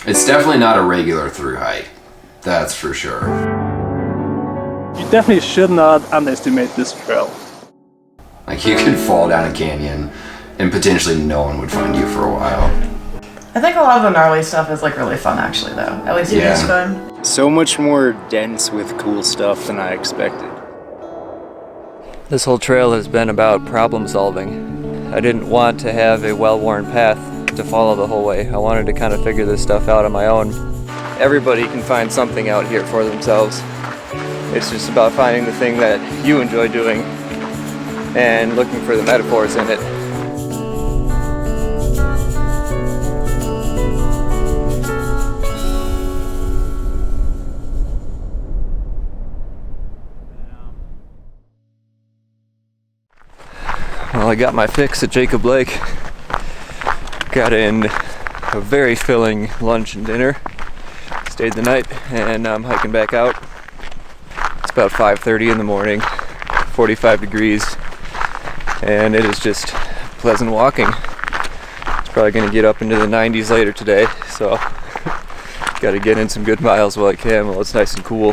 It's definitely not a regular through hike, that's for sure. You definitely should not underestimate this trail. Like, you could fall down a canyon and potentially no one would find you for a while. I think a lot of the gnarly stuff is like really fun actually though. At least it is fun. So much more dense with cool stuff than I expected. This whole trail has been about problem solving. I didn't want to have a well-worn path to follow the whole way. I wanted to kind of figure this stuff out on my own. Everybody can find something out here for themselves. It's just about finding the thing that you enjoy doing and looking for the metaphors in it. Well, I got my fix at Jacob Lake. Got in a very filling lunch and dinner. Stayed the night and I'm hiking back out. It's about 5:30 in the morning, 45 degrees, and it is just pleasant walking. It's probably going to get up into the 90s later today, so got to get in some good miles while I can while it's nice and cool.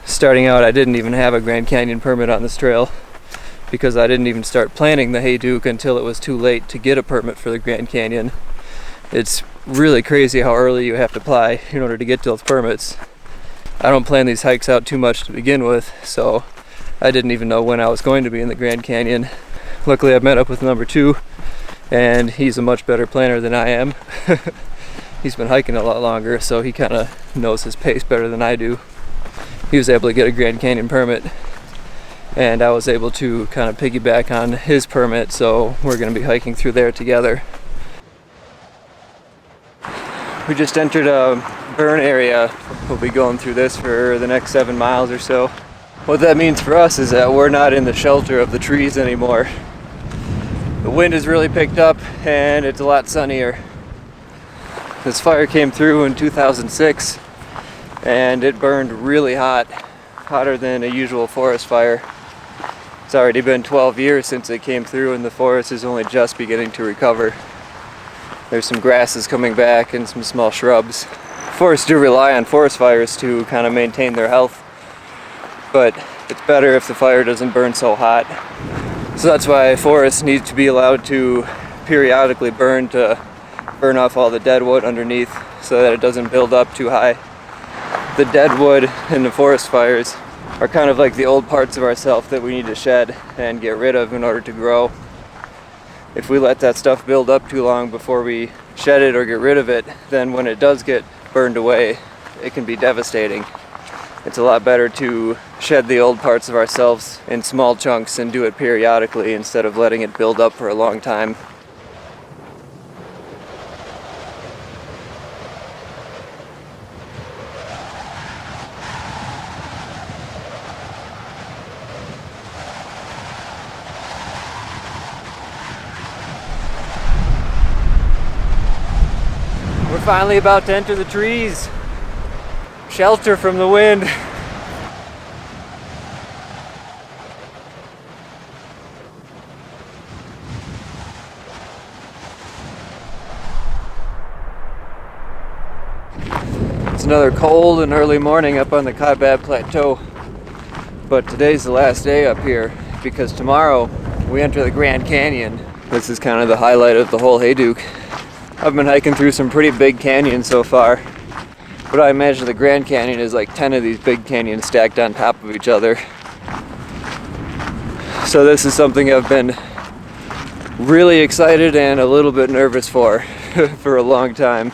Starting out, I didn't even have a Grand Canyon permit on this trail because I didn't even start planning the Hayduke until it was too late to get a permit for the Grand Canyon. It's really crazy how early you have to apply in order to get those permits. I don't plan these hikes out too much to begin with, so I didn't even know when I was going to be in the Grand Canyon. Luckily, I met up with number 2, and he's a much better planner than I am. He's been hiking a lot longer, so he kind of knows his pace better than I do. He was able to get a Grand Canyon permit, and I was able to kind of piggyback on his permit, so we're going to be hiking through there together. We just entered a burn area. We'll be going through this for the next 7 miles or so. What that means for us is that we're not in the shelter of the trees anymore. The wind has really picked up and it's a lot sunnier. This fire came through in 2006 and it burned really hot, hotter than a usual forest fire. It's already been 12 years since it came through and the forest is only just beginning to recover. There's some grasses coming back and some small shrubs. Forests do rely on forest fires to kind of maintain their health, but it's better if the fire doesn't burn so hot. So that's why forests need to be allowed to periodically burn to burn off all the dead wood underneath so that it doesn't build up too high. The dead wood in the forest fires are kind of like the old parts of ourselves that we need to shed and get rid of in order to grow. If we let that stuff build up too long before we shed it or get rid of it, then when it does get burned away, it can be devastating. It's a lot better to shed the old parts of ourselves in small chunks and do it periodically instead of letting it build up for a long time. We're finally about to enter the trees. Shelter from the wind. It's another cold and early morning up on the Kaibab Plateau. But today's the last day up here because tomorrow we enter the Grand Canyon. This is kind of the highlight of the whole Hayduke. I've been hiking through some pretty big canyons so far, but I imagine the Grand Canyon is like 10 of these big canyons stacked on top of each other. So this is something I've been really excited and a little bit nervous for a long time.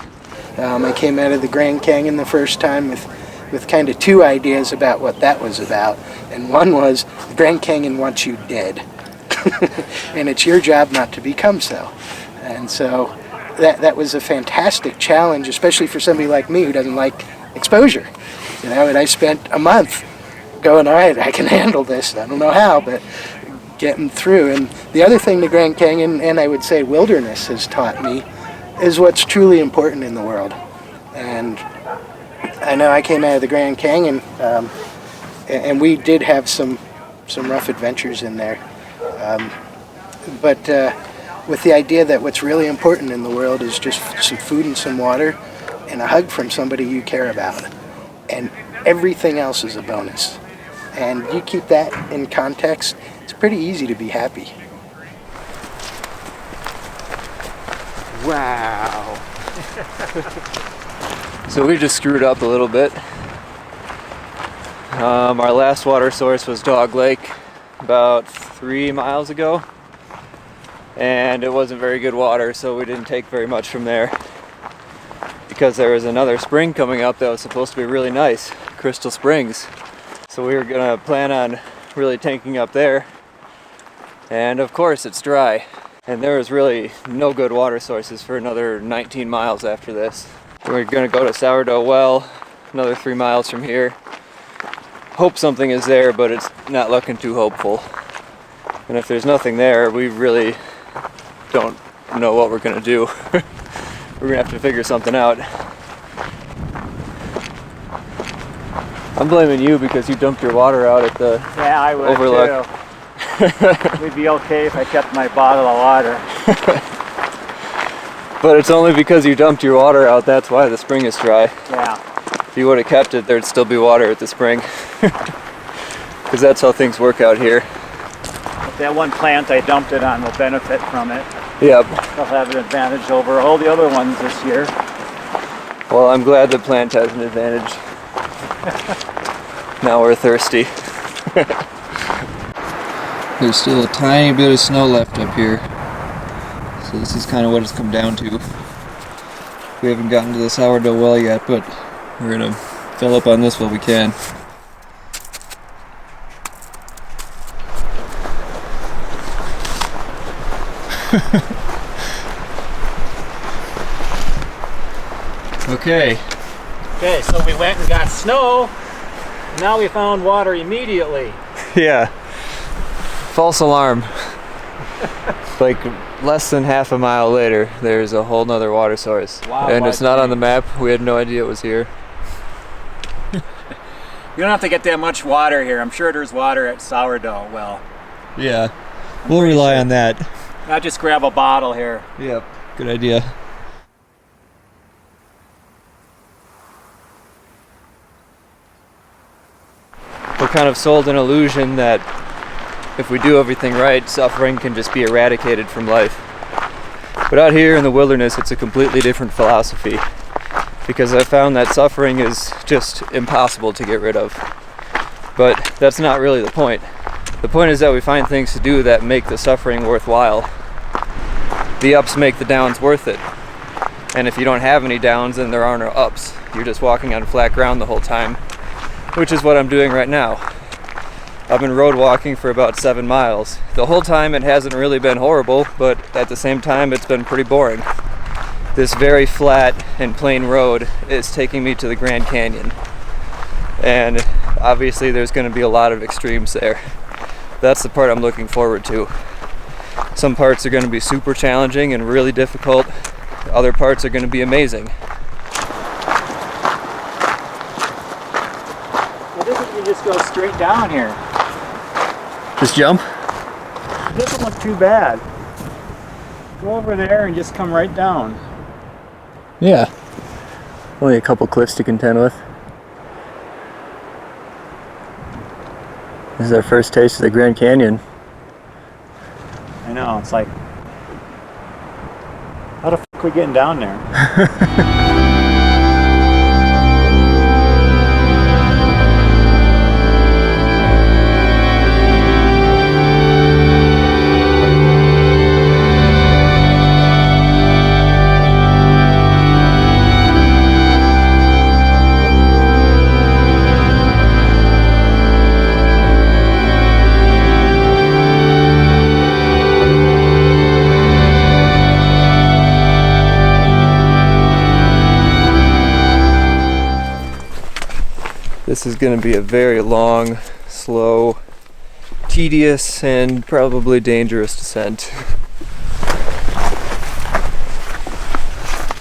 I came out of the Grand Canyon the first time with kind of 2 ideas about what that was about. And one was, the Grand Canyon wants you dead. And it's your job not to become so. And so that was a fantastic challenge, especially for somebody like me who doesn't like exposure. You know, and I spent a month going, all right, I can handle this. I don't know how, but getting through. And the other thing the Grand Canyon, and I would say wilderness, has taught me is what's truly important in the world. And I know I came out of the Grand Canyon, and we did have some rough adventures in there. But with the idea that what's really important in the world is just some food and some water and a hug from somebody you care about. And everything else is a bonus. And you keep that in context, it's pretty easy to be happy. Wow. So we just screwed up a little bit. Our last water source was Dog Lake about 3 miles ago, and it wasn't very good water, so we didn't take very much from there because there was another spring coming up that was supposed to be really nice, Crystal Springs. So we were gonna plan on really tanking up there, and of course it's dry, and there was really no good water sources for another 19 miles after this. We're gonna go to Sourdough Well, another 3 miles from here. Hope something is there, but it's not looking too hopeful. And if there's nothing there, we really don't know what we're gonna do. We're gonna have to figure something out. I'm blaming you because you dumped your water out at the I would overlook. too. We'd be okay if I kept my bottle of water. But it's only because you dumped your water out, that's why the spring is dry. Yeah. If you would have kept it, there'd still be water at the spring. Because that's how things work out here. But that one plant I dumped it on will benefit from it. Yep. They'll have an advantage over all the other ones this year. Well, I'm glad the plant has an advantage. Now we're thirsty. There's still a tiny bit of snow left up here. So this is kind of what it's come down to. We haven't gotten to the Sourdough Well yet, but we're gonna fill up on this while we can. Okay. Okay, so we went and got snow. Now we found water immediately. Yeah. False alarm. Like less than half a mile later, there's a whole nother water source. Wow, and it's not on the map. We had no idea it was here. You don't have to get that much water here. I'm sure there's water at Sourdough Well. Yeah. We'll rely on that. I'll just grab a bottle here. Yep. Good idea. We're kind of sold an illusion that if we do everything right, suffering can just be eradicated from life. But out here in the wilderness, it's a completely different philosophy, because I found that suffering is just impossible to get rid of. But that's not really the point. The point is that we find things to do that make the suffering worthwhile. The ups make the downs worth it. And if you don't have any downs, then there are no ups. You're just walking on flat ground the whole time, which is what I'm doing right now. I've been road walking for about 7 miles. The whole time it hasn't really been horrible, but at the same time it's been pretty boring. This very flat and plain road is taking me to the Grand Canyon. And obviously there's going to be a lot of extremes there. That's the part I'm looking forward to. Some parts are going to be super challenging and really difficult. Other parts are going to be amazing. What if you just go straight down here? Just jump? It doesn't look too bad. Go over there and just come right down. Yeah. Only a couple cliffs to contend with. This is our first taste of the Grand Canyon. I know, it's like, how the f*** are we getting down there? This is going to be a very long, slow, tedious, and probably dangerous descent.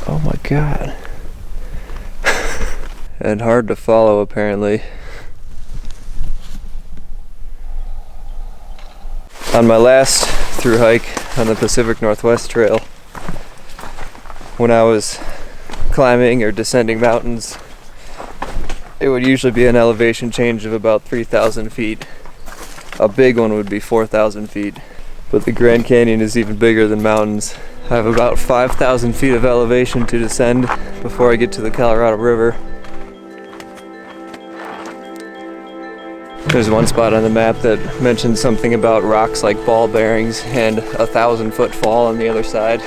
Oh my god. And hard to follow, apparently. On my last through hike on the Pacific Northwest Trail. When I was climbing or descending mountains, it would usually be an elevation change of about 3,000 feet. A big one would be 4,000 feet. But the Grand Canyon is even bigger than mountains. I have about 5,000 feet of elevation to descend before I get to the Colorado River. There's one spot on the map that mentions something about rocks like ball bearings and 1,000-foot fall on the other side.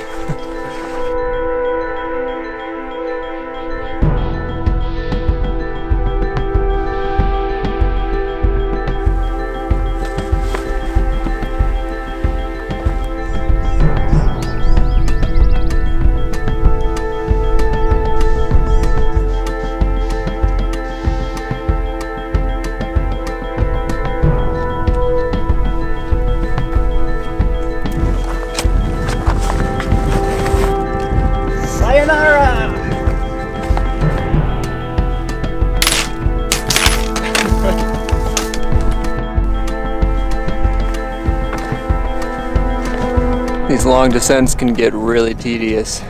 These long descents can get really tedious.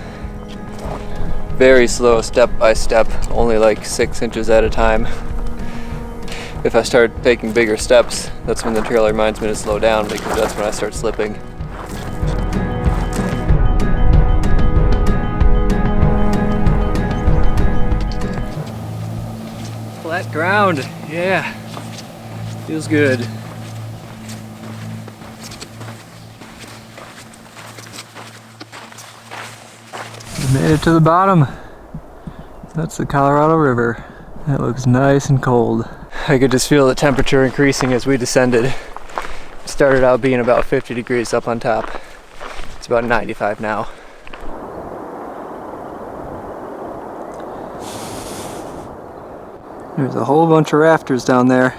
Very slow step by step, only like 6 inches at a time. If I start taking bigger steps, that's when the trail reminds me to slow down, because that's when I start slipping. Flat ground, yeah, feels good. Made it to the bottom. That's the Colorado River. That looks nice and cold. I could just feel the temperature increasing as we descended. It started out being about 50 degrees up on top. It's about 95 now. There's a whole bunch of rafters down there,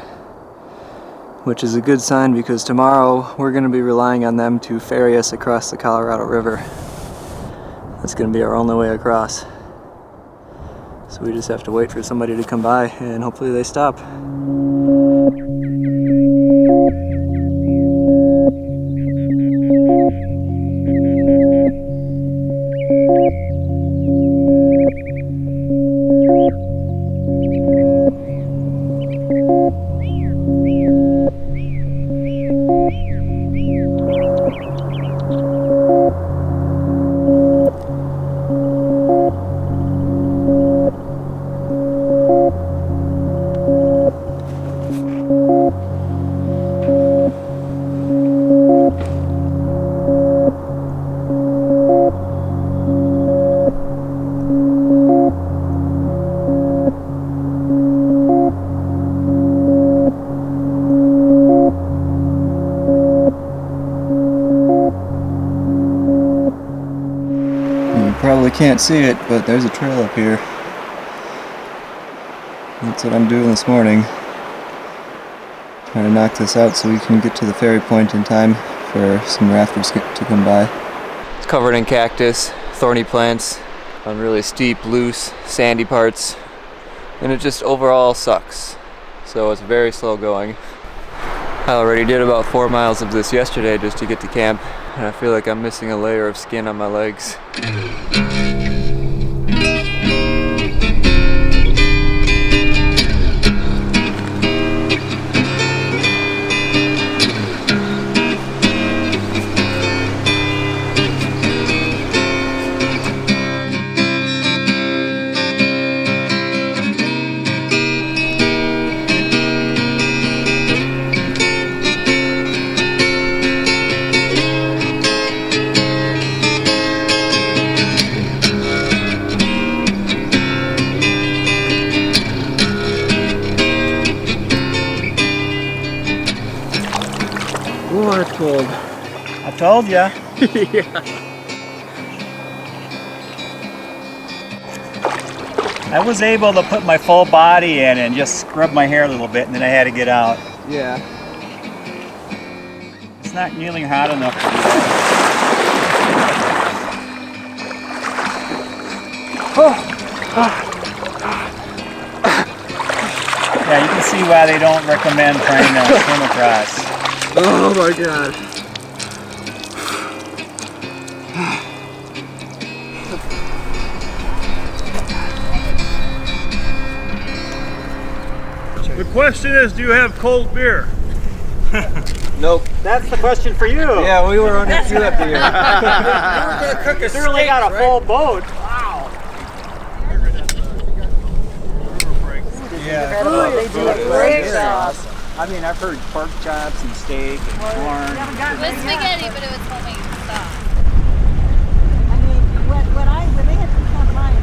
which is a good sign because tomorrow we're going to be relying on them to ferry us across the Colorado River. That's going to be our only way across. So we just have to wait for somebody to come by and hopefully they stop. Probably can't see it, but there's a trail up here. That's what I'm doing this morning. Trying to knock this out so we can get to the ferry point in time for some rafters to come by. It's covered in cactus, thorny plants, on really steep, loose, sandy parts, and it just overall sucks. So it's very slow going. I already did about 4 miles of this yesterday just to get to camp, and I feel like I'm missing a layer of skin on my legs. Oh, it's cold. I told ya. Yeah. I was able to put my full body in and just scrub my hair a little bit, and then I had to get out. Yeah. It's not nearly hot enough to do that. Yeah, you can see why they don't recommend trying to swim across. Oh my god. The question is, do you have cold beer? Nope. That's the question for you. Yeah, we were under two up here. Certainly got a full boat. Wow. Yeah. They do a great job. I mean, I've heard pork chops and steak and corn. It was spaghetti, but it was homemade sauce. I mean, when they had to come by,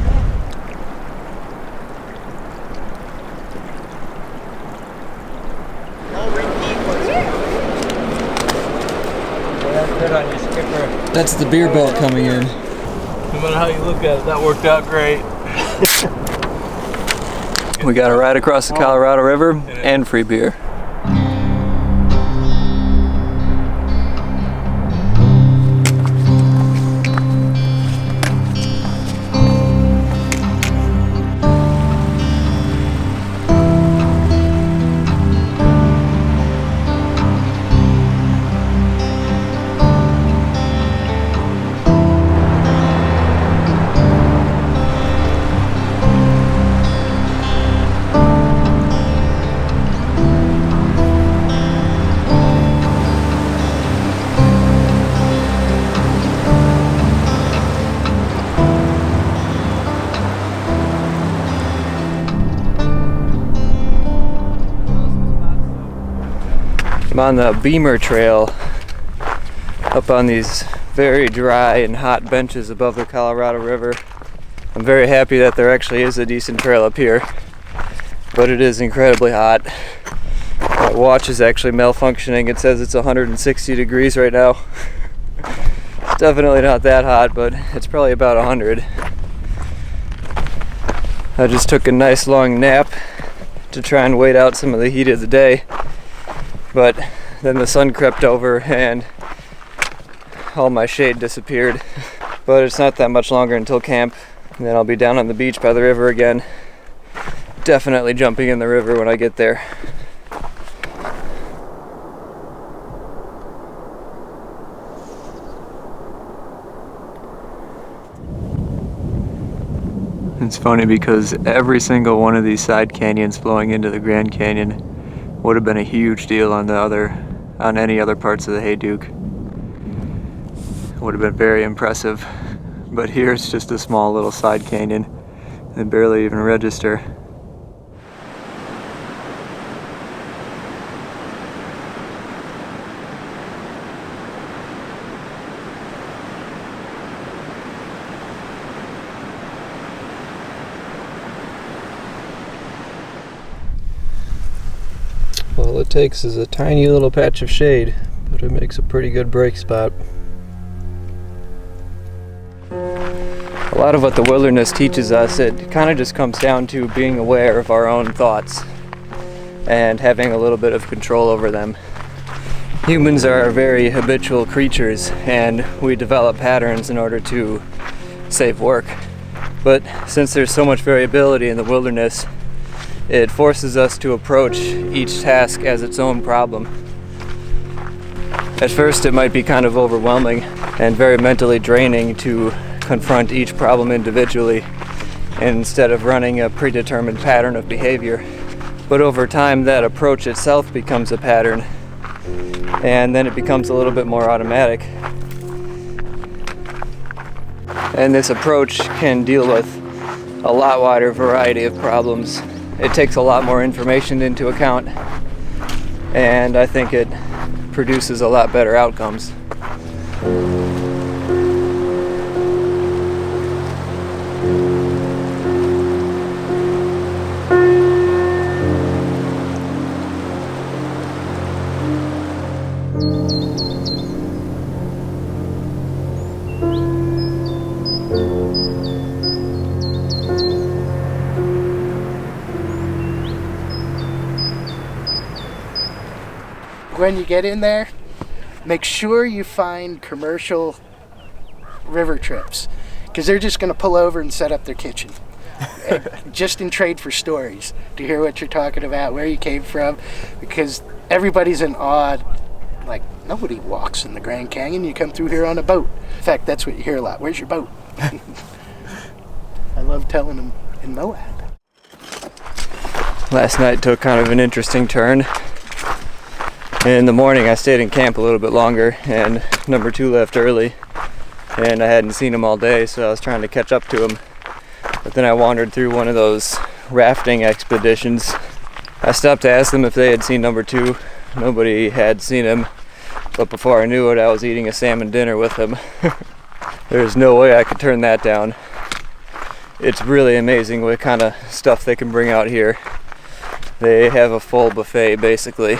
Good on you, skipper. That's the beer belt coming in. No matter how you look at it, that worked out great. We got a ride across the Colorado River and free beer. I'm on the Beamer Trail up on these very dry and hot benches above the Colorado River. I'm very happy that there actually is a decent trail up here, but it is incredibly hot. My watch is actually malfunctioning. It says it's 160 degrees right now. It's definitely not that hot, but it's probably about 100. I just took a nice long nap to try and wait out some of the heat of the day. But then the sun crept over and all my shade disappeared. But it's not that much longer until camp, and then I'll be down on the beach by the river again. Definitely jumping in the river when I get there. It's funny because every single one of these side canyons flowing into the Grand Canyon would have been a huge deal on any other parts of the Hayduke. It would have been very impressive, but here it's just a small little side canyon and barely even register. All it takes is a tiny little patch of shade, but it makes a pretty good break spot. A lot of what the wilderness teaches us, it kind of just comes down to being aware of our own thoughts and having a little bit of control over them. Humans are very habitual creatures, and we develop patterns in order to save work. But since there's so much variability in the wilderness, it forces us to approach each task as its own problem. At first it might be kind of overwhelming and very mentally draining to confront each problem individually instead of running a predetermined pattern of behavior. But over time that approach itself becomes a pattern, and then it becomes a little bit more automatic. And this approach can deal with a lot wider variety of problems. It takes a lot more information into account, and I think it produces a lot better outcomes. When you get in there, make sure you find commercial river trips, because they're just going to pull over and set up their kitchen just in trade for stories, to hear what you're talking about, where you came from, because everybody's in awe. Like, nobody walks in the Grand Canyon. You come through here on a boat. In fact, that's what you hear a lot. Where's your boat? I love telling them in Moab. Last night took kind of an interesting turn. In the morning I stayed in camp a little bit longer, and number 2 left early, and I hadn't seen him all day, so I was trying to catch up to him. But then I wandered through one of those rafting expeditions. I stopped to ask them if they had seen number 2. Nobody had seen him, but before I knew it, I was eating a salmon dinner with him. There's no way I could turn that down. It's really amazing what kind of stuff they can bring out here. They have a full buffet, basically.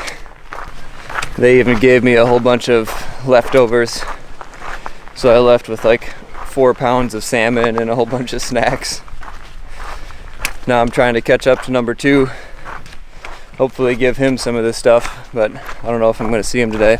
They even gave me a whole bunch of leftovers, so I left with like 4 pounds of salmon and a whole bunch of snacks. Now I'm trying to catch up to number 2, hopefully give him some of this stuff, but I don't know if I'm going to see him today.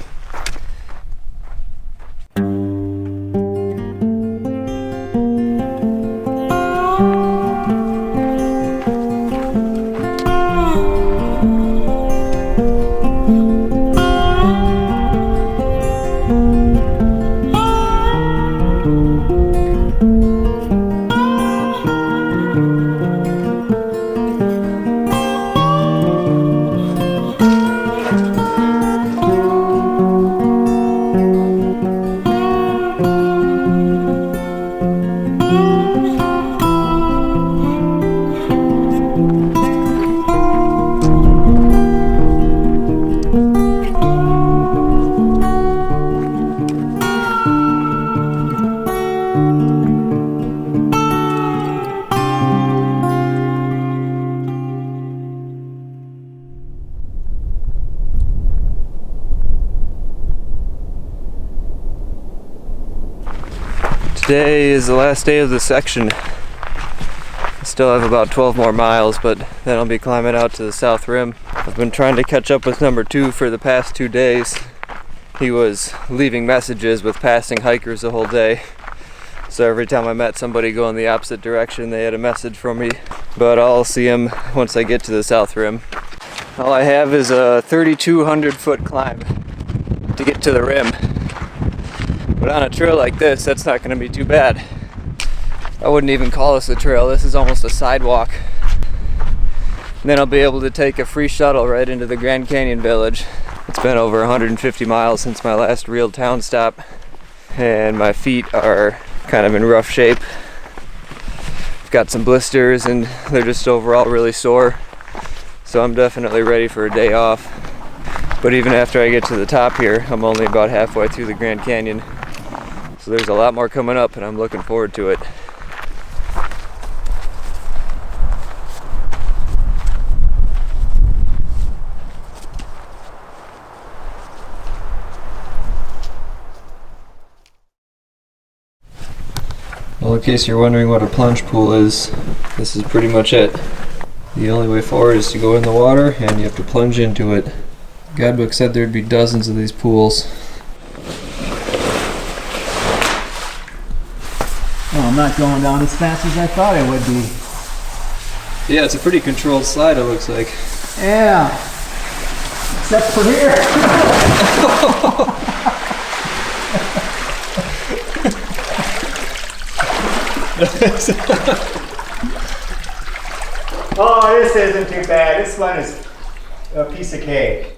Today is the last day of the section. I still have about 12 more miles, but then I'll be climbing out to the south rim. I've been trying to catch up with number 2 for the past 2 days. He was leaving messages with passing hikers the whole day. So every time I met somebody going the opposite direction, they had a message from me. But I'll see him once I get to the south rim. All I have is a 3,200 foot climb to get to the rim. But on a trail like this, that's not going to be too bad. I wouldn't even call this a trail. This is almost a sidewalk. And then I'll be able to take a free shuttle right into the Grand Canyon Village. It's been over 150 miles since my last real town stop, and my feet are kind of in rough shape. I've got some blisters and they're just overall really sore. So I'm definitely ready for a day off. But even after I get to the top here, I'm only about halfway through the Grand Canyon. So there's a lot more coming up, and I'm looking forward to it. Well, in case you're wondering what a plunge pool is, this is pretty much it. The only way forward is to go in the water, and you have to plunge into it. The guidebook said there'd be dozens of these pools. Well, I'm not going down as fast as I thought I would be. Yeah, it's a pretty controlled slide, it looks like. Yeah. Except for here. Oh, this isn't too bad. This one is a piece of cake.